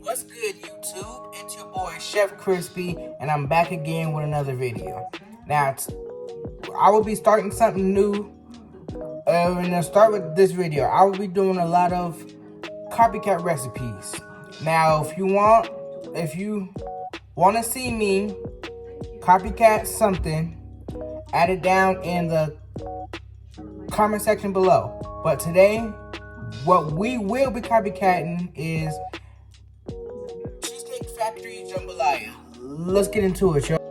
What's good, YouTube? It's your boy Chef Crispy, and I'm back again with another video. Now, I will be starting something new. And to start with this video, I will be doing a lot of copycat recipes. Now, if you want to see me copycat something, add it down in the comment section below. But today, what we will be copycatting is Cheesecake Factory Jambalaya. Let's get into it, y'all.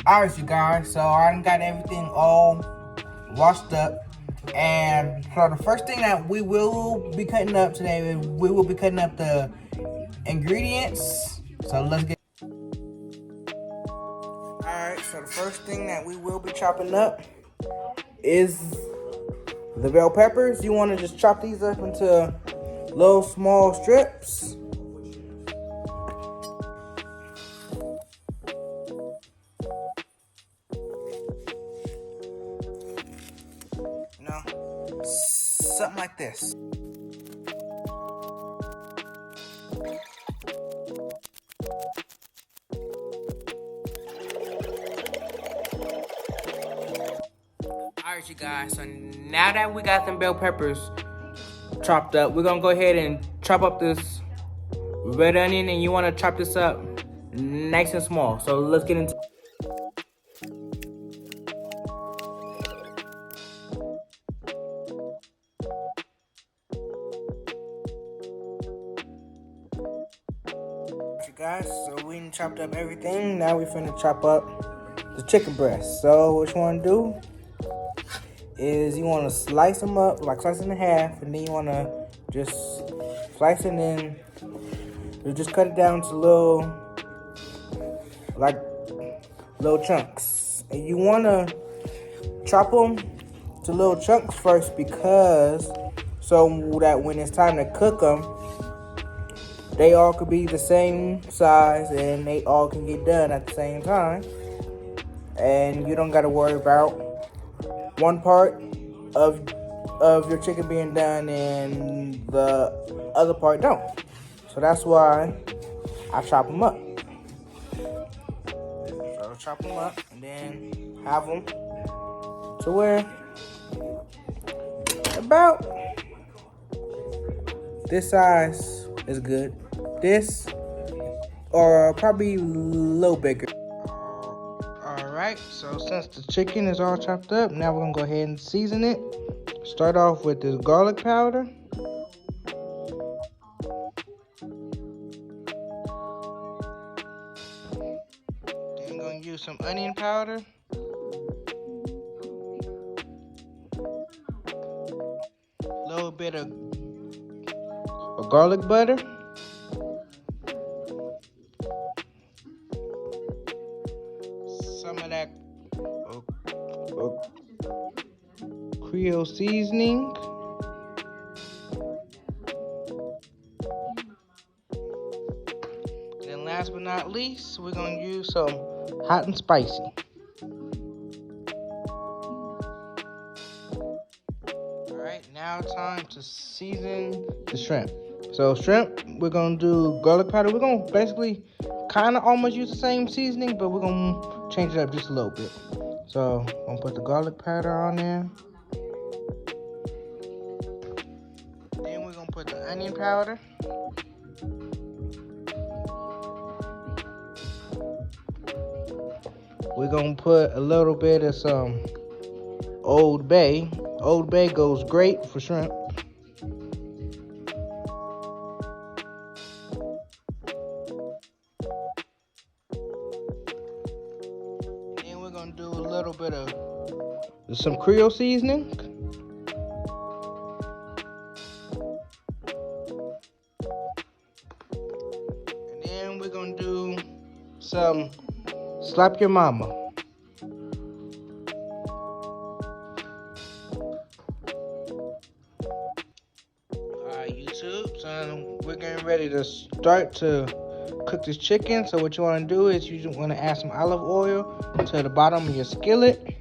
Alright, you guys, so I done got everything all washed up. And so the first thing that we will be cutting up today, we will be cutting up the ingredients. So let's get. Alright, so the first thing that we will be chopping up is the bell peppers. You want to just chop these up into little small strips. You know, something like this. Alright, you guys, so now that we got them bell peppers chopped up, we're gonna go ahead and chop up this red onion, and you want to chop this up nice and small. So let's get into. You guys, so we done chopped up everything. Now we finna chop up the chicken breast. So what you want to do is you want to slice them up, like slice it in half, and then you want to just slice it in. You just cut it down to little chunks, and you want to chop them to little chunks first, because so that when it's time to cook them, they all could be the same size and they all can get done at the same time, and you don't got to worry about one part of your chicken being done and the other part don't. So that's why I chop them up. So chop them up and then have them to where about this size is good. This or probably a little bigger. Alright, so since the chicken is all chopped up, now we're gonna go ahead and season it. Start off with this garlic powder. Then we're gonna use some onion powder. A little bit of garlic butter. Some of that Creole seasoning. Then last but not least, we're going to use some hot and spicy. Alright, now time to season the shrimp. So shrimp, we're going to do garlic powder. We're going to basically kind of almost use the same seasoning, but we're going to change it up just a little bit. So I'm going to put the garlic powder on there. Then we're going to put the onion powder. We're going to put a little bit of some Old Bay. Old Bay goes great for shrimp. Then we're going to do a little bit of some Creole seasoning. And then we're going to do some Slap Your Mama. Alright, YouTube, so we're getting ready to start to cook this chicken. So what you want to do is you just want to add some olive oil to the bottom of your skillet.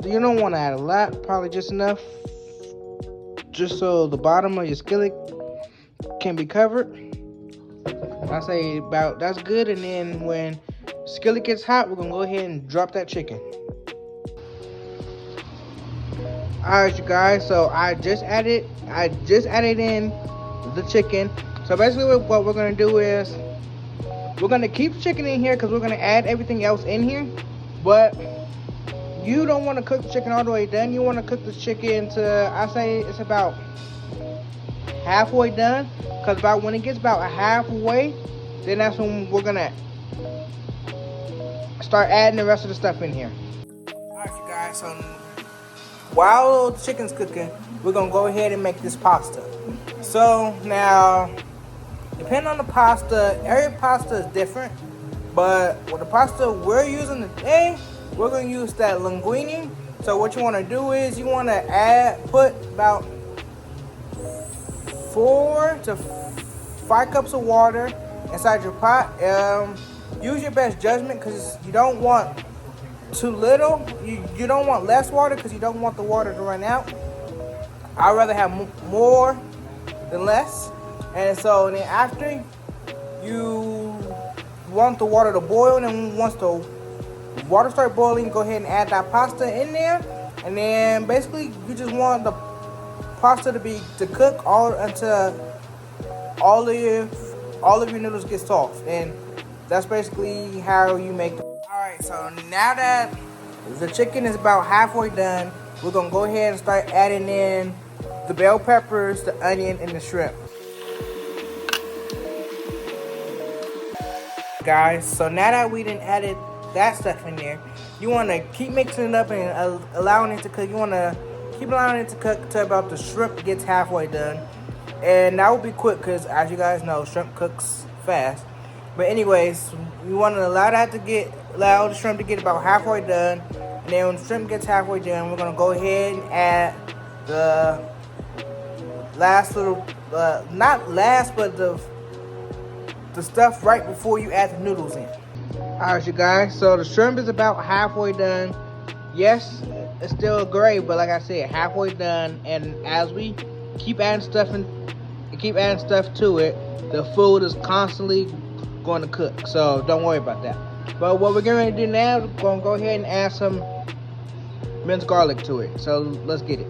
You don't want to add a lot, probably just enough, just so the bottom of your skillet can be covered. I say about that's good, and then when skillet gets hot, we're gonna go ahead and drop that chicken. Alright, you guys, so I just added in the chicken. So basically what we're gonna do is we're gonna keep the chicken in here because we're gonna add everything else in here. But you don't want to cook the chicken all the way done. You want to cook the chicken to, I say it's about halfway done, because about when it gets about halfway, then that's when we're gonna start adding the rest of the stuff in here. Alright, you guys, so while the chicken's cooking, we're gonna go ahead and make this pasta. So now, depending on the pasta, every pasta is different, but with the pasta we're using today, we're going to use that linguine. So what you want to do is you want to put about 4 to 5 cups of water inside your pot. Use your best judgment, because you don't want too little. You don't want less water, because you don't want the water to run out. I'd rather have more than less. And so then after you want the water to boil, and then once the water start boiling, go ahead and add that pasta in there, and then basically you just want the pasta to cook until all of your noodles get soft, and that's basically how you make them. Alright, so now that the chicken is about halfway done, we're gonna go ahead and start adding in the bell peppers, the onion, and the shrimp. Guys, so now that we done added that stuff in there, you want to keep mixing it up and allowing it to cook. You want to keep allowing it to cook till about the shrimp gets halfway done, and that will be quick because, as you guys know, shrimp cooks fast. But anyways, you want to allow the shrimp to get about halfway done, and then when the shrimp gets halfway done, we're gonna go ahead and add the last little, not last, but the stuff right before you add the noodles in. Alright, you guys, so the shrimp is about halfway done. Yes, it's still gray, but like I said, halfway done. And as we keep adding stuff to it, the food is constantly going to cook. So don't worry about that. But what we're going to do now is we're going to go ahead and add some minced garlic to it. So let's get it.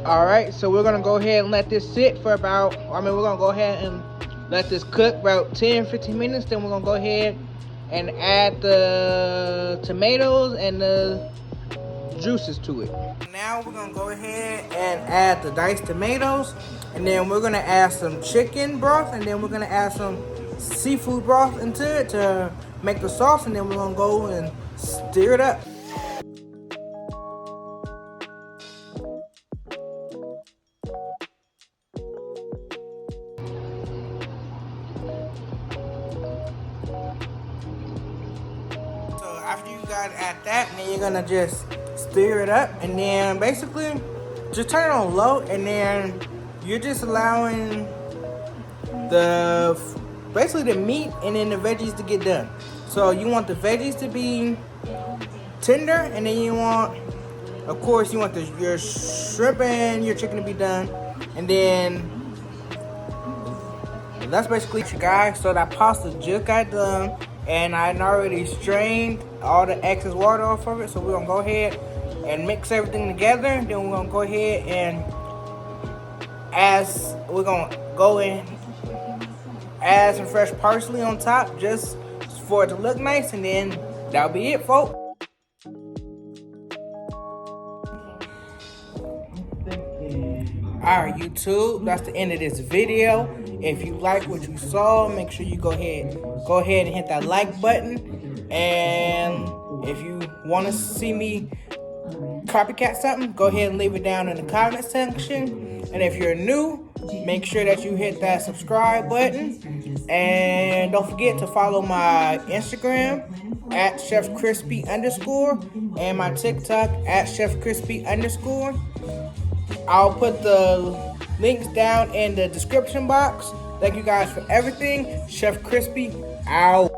Alright, so we're going to go ahead and let this sit for about, we're going to go ahead and let this cook about 10-15 minutes. Then we're going to go ahead and add the tomatoes and the juices to it. Now we're going to go ahead and add the diced tomatoes. And then we're going to add some chicken broth. And then we're going to add some seafood broth into it to make the sauce. And then we're going to go and stir it up. After you guys add that, and then you're gonna just stir it up, and then basically just turn it on low, and then you're just allowing basically the meat and then the veggies to get done. So you want the veggies to be tender, and then you want, of course, you want your shrimp and your chicken to be done, and then that's basically it, you guys. So that pasta just got done, and I already strained all the excess water off of it. So we're gonna go ahead and mix everything together. Then we're gonna go ahead and add some fresh parsley on top, just for it to look nice, and then that'll be it, folks. Alright, YouTube, that's the end of this video. If you like what you saw, make sure you go ahead and hit that like button. And if you want to see me copycat something, go ahead and leave it down in the comment section. And if you're new, make sure that you hit that subscribe button. And don't forget to follow my Instagram at chefcrispy_ and my TikTok at chefcrispy_. I'll put the Links down in the description box. Thank you guys for everything. Chef Crispy out.